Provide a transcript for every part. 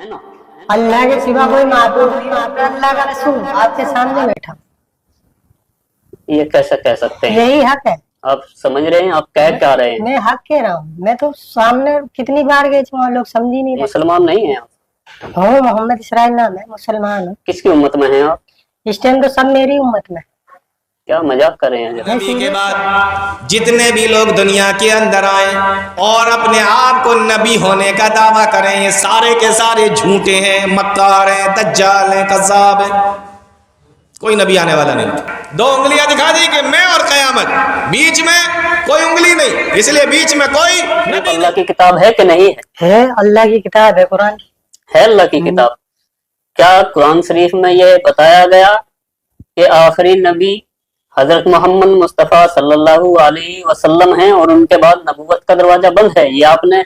है ना। अल्लाह के सिवा कोई माबूद नहीं, मैं अल्लाह का रसूल आपके सामने बैठा। ये कैसे कह सकते हैं? यही हक है। आप समझ रहे हैं? आप कह क्या रहे हैं? मैं हक कह रहा हूँ। मैं तो सामने कितनी बार गए थे, लोग समझ ही नहीं रहे। मुसलमान नहीं है आप? हूँ, मोहम्मद इसराइल नाम है, मुसलमान हूँ। किसकी उम्मत में हैं आप? इस टाइम तो सब मेरी उम्मत में। क्या मजाक कर रहे हैं? नबी के बाद जितने भी लोग दुनिया के अंदर आए और अपने आप को नबी होने का दावा करें, ये सारे के सारे झूठे हैं, मक्कार हैं, दज्जाल हैं, कज़्ज़ाब हैं। कोई नबी आने वाला नहीं। दो उंगलियां दिखा दी कि मैं और कयामत, बीच में कोई उंगली नहीं, इसलिए बीच में कोई नबी। अल्लाह की किताब है कि नहीं है? अल्लाह की किताब है, कुरान है। अल्लाह की किताब। क्या कुरान शरीफ में ये बताया गया कि आखिरी नबी हजरत मोहम्मद मुस्तफ़ा सल्लल्लाहु अलैहि वसल्लम हैं और उनके बाद नबूवत का दरवाजा बंद है? ये आपने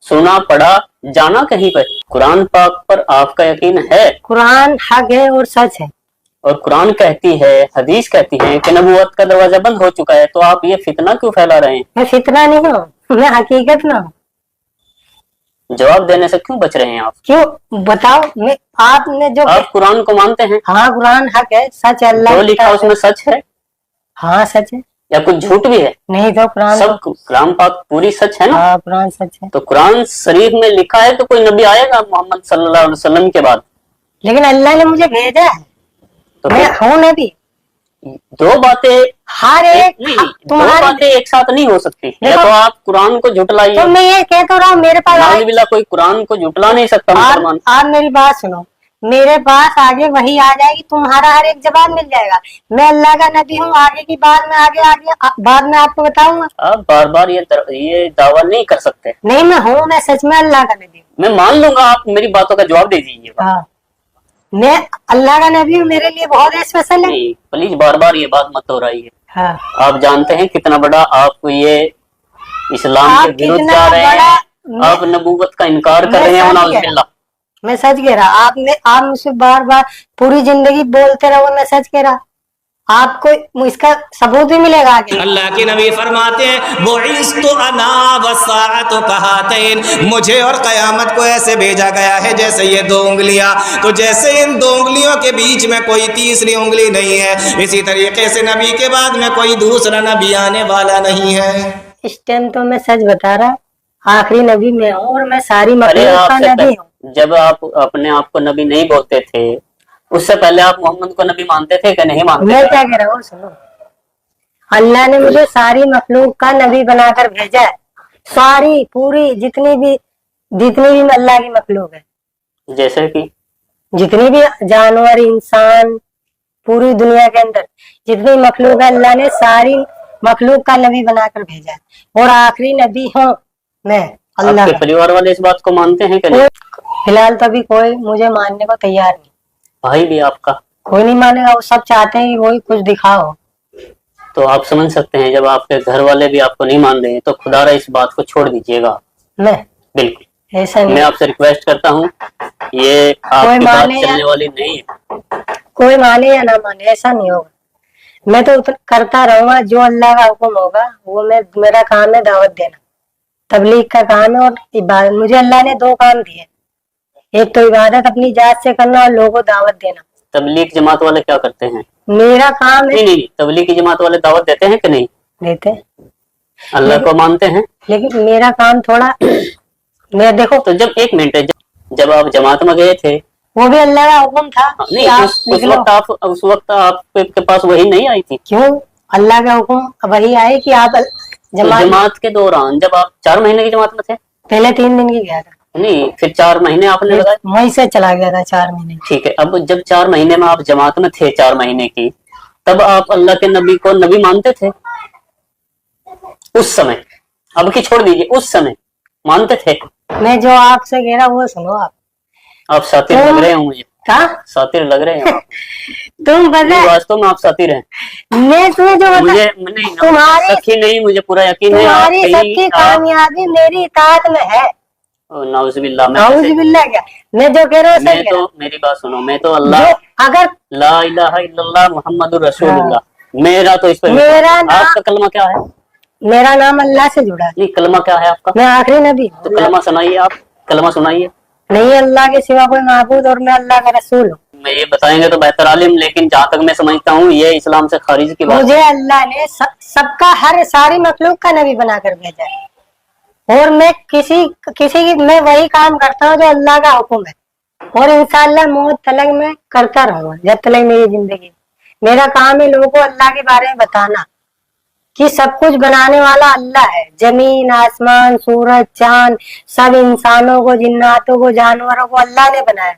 सुना, पढ़ा, जाना कहीं पर? कुरान पाक पर आपका यकीन है? कुरान हक है और सच है। और कुरान कहती है, हदीस कहती है कि नबूवत का दरवाजा बंद हो चुका है, तो आप ये फितना क्यों फैला रहे हैं? मैं फितना नहीं हूँ, मैं हकीकत में हूँ। जवाब देने से क्यों बच रहे हैं आप? क्यों बताओ? मैं आपने जो आप कुरान को मानते हैं? हाँ, कुरान हक है, सच है। अल्लाह जो लिखा उसमें सच है हाँ सच है। या कुछ झूठ भी है? नहीं तो कुरान सब कुरान पाक पूरी सच है ना? हाँ, कुरान सच है। तो कुरान शरीफ में लिखा है तो कोई नबी आएगा मोहम्मद सल्लल्लाहु अलैहि वसल्लम के बाद। लेकिन अल्लाह ने मुझे भेजा है, तो मैं हूँ नबी। दो बातें हर एक नहीं, दो तुम्हारे बातें एक साथ नहीं हो सकती। या तो आप कुरान को झुटलाइए। तो मैं ये कह तो रहा हूँ, मेरे पास नाउज़ुबिल्लाह, कोई कुरान को झुटला नहीं सकता मुसलमान। आप मेरी बात सुनो, मेरे पास आगे वही आ जाएगी, तुम्हारा हर एक जवाब मिल जाएगा। मैं अल्लाह का नबी हूँ, आगे की बात में आगे बाद में आपको बताऊंगा। आप बार बार ये दावा नहीं कर सकते। नहीं, मैं हूँ, मैं सच में अल्लाह का नबी हूँ। मैं मान लूंगा, आप मेरी बातों का जवाब दे दीजिए। हाँ, मैं अल्लाह का नबी हूँ, मेरे लिए बहुत स्पेशल है। नहीं, प्लीज बार बार ये बात मत दोहराइए। हाँ, आप जानते हैं कितना बड़ा आप ये इस्लाम के विरुद्ध जा रहे हैं। आप नबूवत का इनकार कर रहे हैं। नाउज़ुबिल्लाह, मैं सच कह रहा। आप मुझसे बार बार पूरी जिंदगी बोलते रहो, मैं सच कह रहा। आपको इसका सबूत भी मिलेगा आगे। अल्लाह के नबी फरमाते हैं, वो इस्तु अना वसाअतु कहातैन, मुझे और कयामत को ऐसे भेजा गया है जैसे ये दो उंगलियां। तो जैसे इन दो उंगलियों के बीच में कोई तीसरी उंगली नहीं है, इसी तरीके से नबी के बाद में कोई दूसरा नबी आने वाला नहीं है। इस टाइम तो मैं सच बता रहा, आखिरी नबी में हूँ और मैं सारी मखलूक का नबी हूँ। जब आप अपने आप को नबी नहीं बोलते थे, उससे पहले आप मोहम्मद को नबी मानते थे कि नहीं मानते? मैं क्या कह रहा हूँ सुनो, अल्लाह ने मुझे सारी मखलूक का नबी बनाकर भेजा है। सारी पूरी जितनी भी अल्लाह की मखलूक है, जैसे कि जितनी भी जानवर, इंसान, पूरी दुनिया के अंदर जितनी मखलूक है, अल्लाह ने सारी मखलूक का नबी बनाकर भेजा है और आखिरी नबी हूँ मैं अल्लाह आपके का। परिवार वाले इस बात को मानते हैं कि नहीं? फिलहाल तो अभी कोई मुझे मानने को तैयार नहीं। भाई भी आपका कोई नहीं मानेगा, वो सब चाहते हैं कि वही कुछ दिखाओ। तो आप समझ सकते हैं, जब आपके घर वाले भी आपको नहीं मान रहे हैं तो खुदारा इस बात को छोड़ दीजिएगा। मैं बिल्कुल ऐसा नहीं, मैं आपसे रिक्वेस्ट करता हूँ, ये आपकी बात चलने वाली नहीं है। कोई माने या ना माने, ऐसा नहीं होगा। मैं तो करता रहूंगा जो अल्लाह का हुक्म होगा वो मेरा काम है दावत देना, तबलीग का काम है और इबादत। मुझे अल्लाह ने दो काम दिए, एक तो इबादत अपनी जात से करना और लोगों को दावत देना। तबलीग जमात वाले क्या करते हैं? मेरा काम है। नहीं, तबलीग की जमात वाले दावत देते हैं कि नहीं? देते, अल्लाह को मानते हैं, लेकिन मेरा काम थोड़ा मैं देखो। तो जब एक मिनट, जब आप जमात में गए थे वो भी अल्लाह का हुक्म था। नहीं, उस वक्त आपके पास वही नहीं आई थी? क्यों? अल्लाह का हुक्म वही आए कि आप जमात के दौरान, जब आप 4 महीने की जमात में थे, पहले 3 दिन की गया था। नहीं, फिर 4 महीने आपने लगाए? वहीं से चला गया था 4 महीने। ठीक है, अब जब 4 महीने में आप जमात में थे 4 महीने की, तब आप अल्लाह के नबी को नबी मानते थे? उस समय, अब की छोड़ दीजिए, उस समय मानते थे? मैं जो आपसे कह रहा वो सुनो। आप सातिर लग रहे हो मुझे। क्या सातिर लग रहे हैं? तुम बता, वास्तव में आप सातिर हैं। मैं तुम्हें जो बता, मुझे तुम्हारी नहीं, मुझे पूरा यकीन है तुम्हारी सबकी कामयाबी मेरी इताअत में है। नाउज़ुबिल्लाह, नाउज़ुबिल्लाह क्या, मैं जो कह रहा हूँ सही कह रहा हूँ। मेरी बात सुनो, मैं तो अल्लाह, अगर ला इलाहा इल्लल्लाह मुहम्मदुर रसूलुल्लाह, मेरा तो इस पर। मेरा आपका कलमा क्या है? मेरा नाम अल्लाह से जुड़ा है। नहीं, कलमा क्या है आपका? मैं आखिरी नबी। तो कलमा सुनाइए, आप कलमा सुनाइए। नहीं अल्लाह के सिवा कोई माबूद और मैं अल्लाह का रसूल हूँ। मैं ये बताएंगे तो बेहतर आलिम, लेकिन जहाँ तक मैं समझता हूँ ये इस्लाम से खारिज की बात मुझे अल्लाह ने सबका हर सारी मखलूक का नबी बनाकर भेजा है और मैं किसी की मैं वही काम करता हूँ जो अल्लाह का हुक्म है और इंशाअल्लाह मौत तलक मैं करता रहूंगा जब तक मेरी जिंदगी। मेरा काम है लोगों को अल्लाह के बारे में बताना कि सब कुछ बनाने वाला अल्लाह है। जमीन, आसमान, सूरज, चांद, सब इंसानों को, जिन्नातों को, जानवरों को अल्लाह ने बनाया।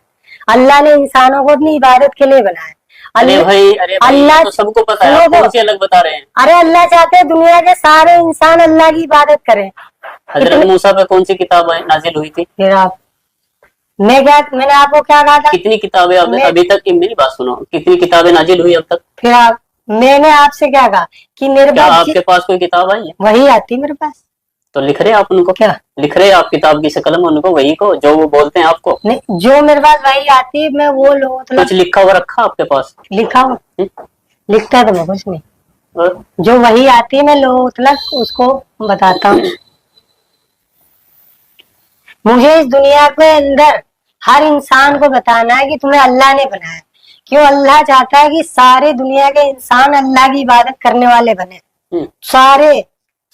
अल्लाह ने इंसानों को अपनी इबादत के लिए बनाया। अरे भाई अल्लाह तो सबको पता है, आप कौन सी अलग बता रहे हैं? अरे अल्लाह चाहते हैं दुनिया के सारे इंसान अल्लाह की इबादत करें। हजरत मूसा पे कौन सी किताब नाजिल हुई थी? फिर आप मैंने आपको क्या कहा था? कितनी किताबें अभी तक, मेरी बात सुनो, कितनी किताबें नाजिल हुई अब तक? फिर मैंने आपसे क्या कहा कि मेरे क्या पास आपके पास कोई किताब आई है? वही आती मेरे पास। तो लिख रहे आप उनको? क्या लिख रहे आप किताब की शक्ल में उनको, वही को जो वो बोलते हैं आपको? नहीं, जो मेरे पास वही आती है मैं वो लोग कुछ लिखा हुआ रखा आपके पास? लिखा हुआ लिखता तो मैं कुछ नहीं, और? जो वही आती है मैं लोग मतलब उसको बताता हूँ। मुझे इस दुनिया के अंदर हर इंसान को बताना है कि तुम्हें अल्लाह ने बनाया। क्यों? अल्लाह चाहता है कि सारे दुनिया के इंसान अल्लाह की इबादत करने वाले बने। सारे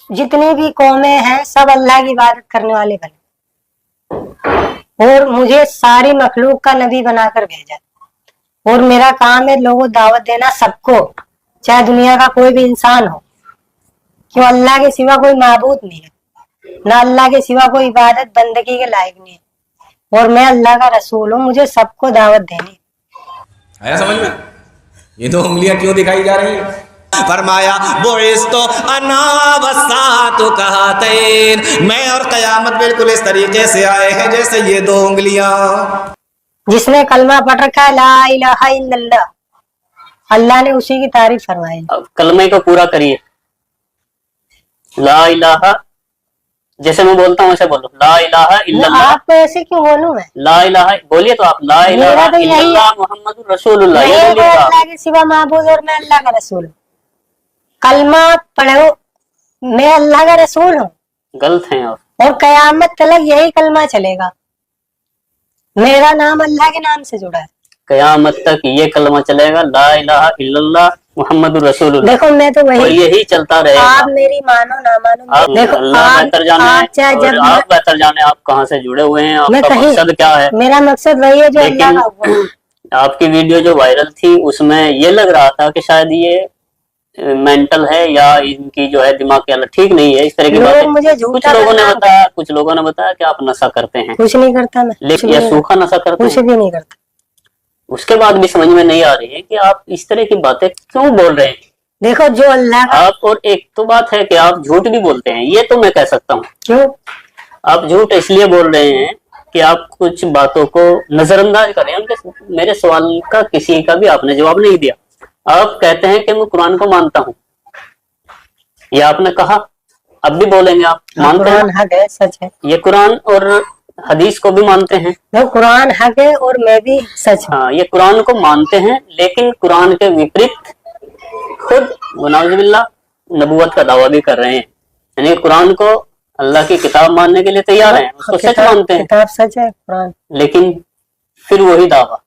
जितनी भी कौमें हैं सब अल्लाह की इबादत करने वाले बने और मुझे सारी मखलूक का नबी बनाकर भेजा और मेरा काम है लोगों को दावत देना सबको, चाहे दुनिया का कोई भी इंसान हो। क्यों? अल्लाह के सिवा कोई माबूद नहीं है, ना अल्लाह के सिवा कोई इबादत बंदगी के लायक नहीं है और मैं अल्लाह का रसूल हूँ। मुझे सबको दावत देनी। आया समझ में? ये दो उंगलियां क्यों दिखाई जा रही है? फरमाया बुइस्तु अना वस्सातु कहतैन, मैं और कयामत बिल्कुल इस तरीके से आए हैं जैसे ये दो उंगलियां। जिसने कलमा पढ़ रखा है ला इलाहा इल्लल्लाह, अल्लाह ने उसी की तारीफ फरमाई। अब कलमे को पूरा करिए। ला इलाहा, जैसे मैं बोलता हूँ ऐसे बोलो, ला इलाहा इल्लल्लाह। आप ऐसे क्यों बोलूं मैं? ला इलाहा बोलिए तो आप, ला इलाहा तो यही इल्लल्लाह मुहम्मदुर रसूलुल्लाह, ये मैं बोलिए तो आप। अल्लाह के सिवा माबूद और मैं अल्लाह का रसूल हूँ। कलमा पढ़ो, मैं अल्लाह का रसूल हूँ। गलत हैं आप। और कयामत तलक यही कलमा चलेगा। मेरा नाम अल्लाह के नाम से जुड़ा है। कयामत तक ये कलमा चलेगा, ला इलाहा इल्लल्लाह मुहम्मदुर रसूलुल्लाह। देखो मैं तो वही, और यही चलता रहेगा। आप मेरी मानो ना मानो, आप देखो अल्लाह बेहतर जाने, आप चाहे जब आप बेहतर जाने आप कहाँ से जुड़े हुए हैं, मैं आपका कहीं, मकसद क्या है। मेरा मकसद वही है जो अल्लाह का हुक्म है। आपकी वीडियो जो वायरल थी उसमें ये लग रहा था कि शायद ये मेंटल है या इनकी जो है दिमाग की हालत ठीक नहीं है, इस तरह की बातें मुझे कुछ लोगों ने बताया कि आप नशा करते हैं। कुछ नहीं करता मैं, लेकिन ये सूखा नशा करते कुछ हैं, भी नहीं करता। उसके बाद भी समझ में नहीं आ रही है कि आप इस तरह की बातें क्यों बोल रहे हैं। देखो जो अल्लाह का, आप, और एक तो बात है कि आप झूठ भी बोलते हैं, ये तो मैं कह सकता हूँ। क्यों आप झूठ इसलिए बोल रहे हैं कि आप कुछ बातों को नजरअंदाज करें। उनके मेरे सवाल का किसी का भी आपने जवाब नहीं दिया। आप कहते हैं कि मैं कुरान को मानता हूँ, ये आपने कहा, अब भी बोलेंगे आप मानते हैं। कुरान हक है, सच है। ये कुरान और हदीस को भी मानते हैं। देखो कुरान हक है और मैं भी सच हूँ। हाँ, ये कुरान को मानते हैं, लेकिन कुरान के विपरीत खुद वनाउजुबिल्लाह नबूवत का दावा भी कर रहे हैं। यानी कुरान को अल्लाह की किताब मानने के लिए तैयार हैं, उसको सच मानते हैं, किताब सच है कुरान, लेकिन फिर वही दावा।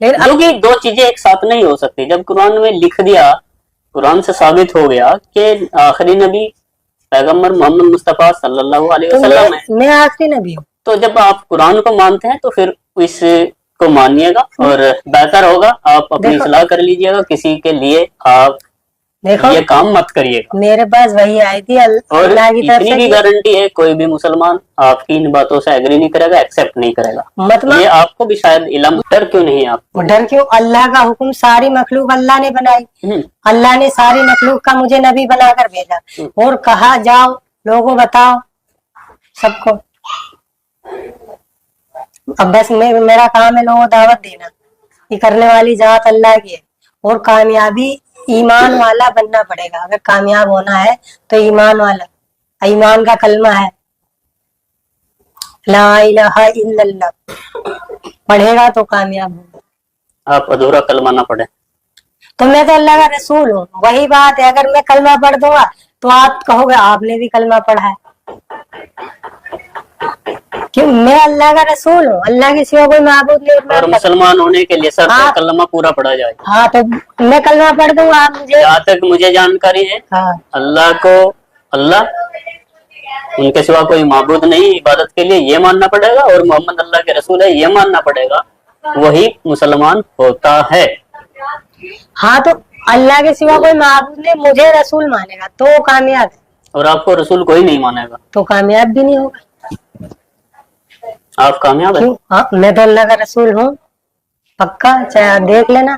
लेकिन जो कि दो चीजें एक साथ नहीं हो सकती। जब कुरान में लिख दिया, कुरान से साबित हो गया कि आखिरी नबी पैगंबर मोहम्मद मुस्तफा सल्लल्लाहु अलैहि वसल्लम है, मैं आखिरी नबी हूँ। तो जब आप कुरान को मानते हैं तो फिर इसको मानिएगा और बेहतर होगा आप अपनी सलाह कर लीजिएगा। किसी के लिए आप देखो ये काम मत करिएगा। मेरे पास वही आई थी और अल्लाह की तरफ इतनी से भी गारंटी है कोई भी मुसलमान आपकी इन बातों से एग्री नहीं करेगा, एक्सेप्ट नहीं करेगा। मतलब ये आपको भी शायद इल्म, डर क्यों नहीं आप? डर क्यों? अल्लाह का हुक्म, सारी मखलूक अल्लाह ने बनाई। अल्लाह ने सारी मखलूक का मुझे नबी बनाकर भेजा और कहा जाओ लोगों बताओ सबको। अब बस मेरा काम है लोगों को दावत देना। ये करने वाली जात अल्लाह की है और कामयाबी ईमान वाला बनना पड़ेगा। अगर कामयाब होना है तो ईमान वाला, ईमान का कलमा है ला इलाहा इल्लल्लाह, पढ़ेगा तो कामयाब होगा। आप अधूरा कलमा ना पढ़े तो मैं तो अल्लाह का रसूल हूँ। वही बात है, अगर मैं कलमा पढ़ दूंगा तो आप कहोगे आपने भी कलमा पढ़ा है। क्यों? क्यों मैं अल्लाह का रसूल हूँ, अल्लाह के सिवा कोई माबूद नहीं। मैं और मुसलमान होने के लिए शर्त है हाँ। कलमा पूरा पढ़ा जाए। हाँ तो मैं कलमा पढ़ दूंगा, आप मुझे। जहाँ तक मुझे जानकारी है हाँ अल्लाह को अल्लाह, उनके सिवा कोई माबूद नहीं इबादत के लिए, ये मानना पड़ेगा, और मोहम्मद अल्लाह के रसूल है ये मानना पड़ेगा, वही मुसलमान होता है। हाँ तो अल्लाह के सिवा कोई माबूद नहीं, मुझे रसूल मानेगा तो वो कामयाब है, और आपको रसूल कोई नहीं मानेगा, तो कामयाब भी नहीं होगा। आप कामयाब है। क्यों? हाँ मैं तो अल्लाह का रसूल हूँ पक्का, चाहे आप देख लेना,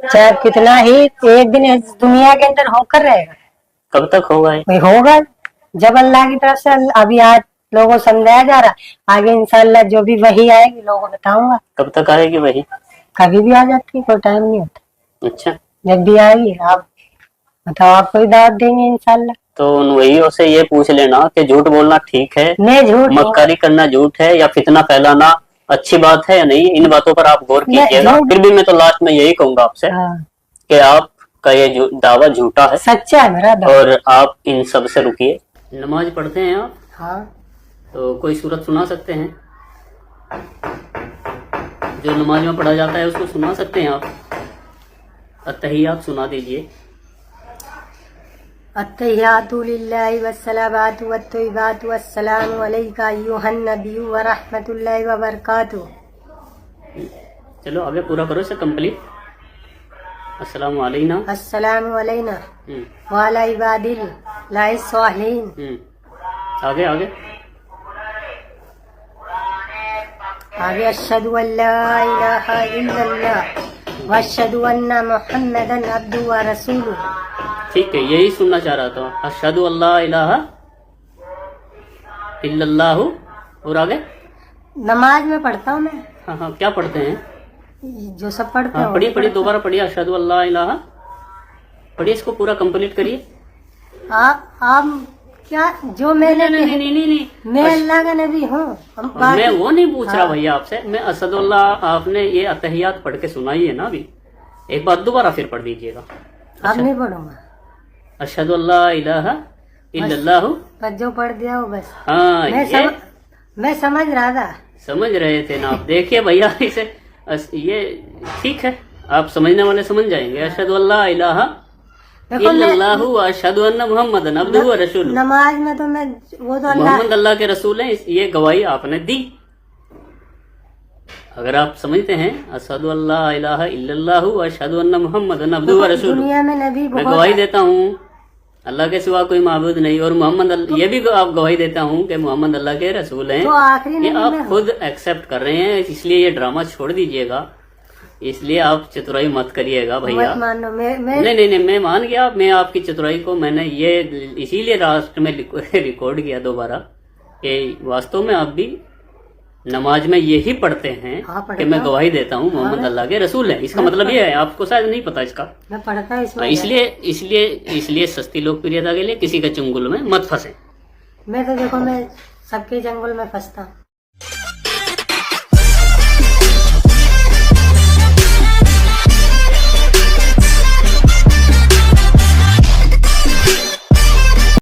चाहे कितना ही एक दिन इस दुनिया के अंदर होकर रहेगा, कब तक होगा ये? कोई होगा जब अल्लाह की तरफ से। अभी आज लोगों को समझाया जा रहा, आगे इंशाल्लाह जो भी वही आएगी लोगों को बताऊंगा। कब तक आएगी वही? कभी भी आ जाती है, कोई टाइम नहीं होता, अच्छा, जब भी आएगी आप बताओ, आपको ही दावत देंगे इंशाल्लाह। तो उन वही से ये पूछ लेना कि झूठ बोलना ठीक है, मैं झूठ मक्कारी करना झूठ है, या फितना फैलाना अच्छी बात है या नहीं, इन बातों पर आप गौर मैं कीजिएगा। झूठ- फिर भी मैं तो लास्ट में यही कहूंगा आपसे हाँ, कि आपका ये दावा झूठा है सच्चा है मेरा दावा। और आप इन सब से रुकिए। नमाज पढ़ते हैं आप, हाँ तो कोई सूरत सुना सकते हैं जो नमाज में पढ़ा जाता है, उसको सुना सकते हैं आप? अत्तहियात सुना दीजिए। अत्तहियातु लिल्लाहि वस्सलावातु वत्तय्यिबातु वस्सलामु अलैका अय्युहन नबिय्यु व रहमतुल्लाहि व बरकातुहू। चलो आगे पूरा करो इसे कंप्लीट। अस्सलामु अलैना। अस्सलामु अलैना हम्म, व अला इबादिल्लाहि स्वालिहीन। आगे आगे आगे अशहदु अल्ला इलाहा इल्लल्लाह व अशहदु अन्ना मुहम्मदन अब्दुहु व रसूलुहू। ठीक है, यही सुनना चाह रहा था। अशहदु अल्ला इलाहा इल्लल्लाहु, और आगे? नमाज में पढ़ता हूँ मैं, हाँ हाँ, क्या पढ़ते हैं? जो सब पढ़ते हाँ हैं पढ़िए पढ़िए, दोबारा पढ़िए। अशहदु अल्ला इलाहा पढ़िए, इसको पूरा कंप्लीट करिए। आप क्या जो मैंने नहीं नहीं नहीं नहीं नहीं, मैं अल्लाह का नबी हूँ। मैं वो नहीं पूछ रहा हाँ। भैया आपसे, मैं अशहदुल्लाह, आपने ये अतहियात पढ़ के सुनाई है ना अभी, एक बार दोबारा फिर पढ़ दीजिएगा। अब नहीं पढ़ूंगा, अशहदु अल्ला इलाहा इल्लल्लाहु। बस जो पढ़ दिया वो बस। हाँ मैं समझ रहा था। समझ रहे थे ना आप? देखिए भैया, इसे ये ठीक है, आप समझने वाले समझ जाएंगे। अशहदु अल्ला इलाहा देखो इल्लल्लाहु व अशहदु अन्ना मुहम्मदन अब्दुहु व रसूलुहु। नमाज में तो मैं वो तो अल्लाह मोहम्मद अल्लाह के रसूल हैं, ये गवाही आपने दी। अगर आप समझते हैं अशहदु अल्ला इलाहा इल्लल्लाहु व अशहदु अन्ना मुहम्मदन अब्दुहु व रसूलुहु, दुनिया में नबी मैं बहुत गवाही देता हूँ अल्लाह के सिवा कोई माबूद नहीं, और मोहम्मद ये भी आप गवाही देता हूँ कि मोहम्मद अल्लाह के रसूल हैं। तो आखिरी ये नबी आप में खुद एक्सेप्ट कर रहे हैं, इसलिए ये ड्रामा छोड़ दीजिएगा, इसलिए आप चतुराई मत करिएगा भैया। मत मानो। मैं नहीं नहीं नहीं, मैं मान गया, मैं आपकी चतुराई को मैंने ये इसीलिए लास्ट में रिकॉर्ड किया दोबारा कि वास्तव में आप भी नमाज में यही पढ़ते हैं हाँ, कि मैं गवाही देता हूँ मोहम्मद अल्लाह के रसूल हैं। इसका मतलब ये है, आपको शायद नहीं पता इसका। मैं पढ़ता इसमें। इसलिए इसलिए इसलिए सस्ती लोकप्रियता के लिए किसी के चंगुल में मत फंसे। मैं तो देखो मैं सबके जंगल में फंसता हूँ।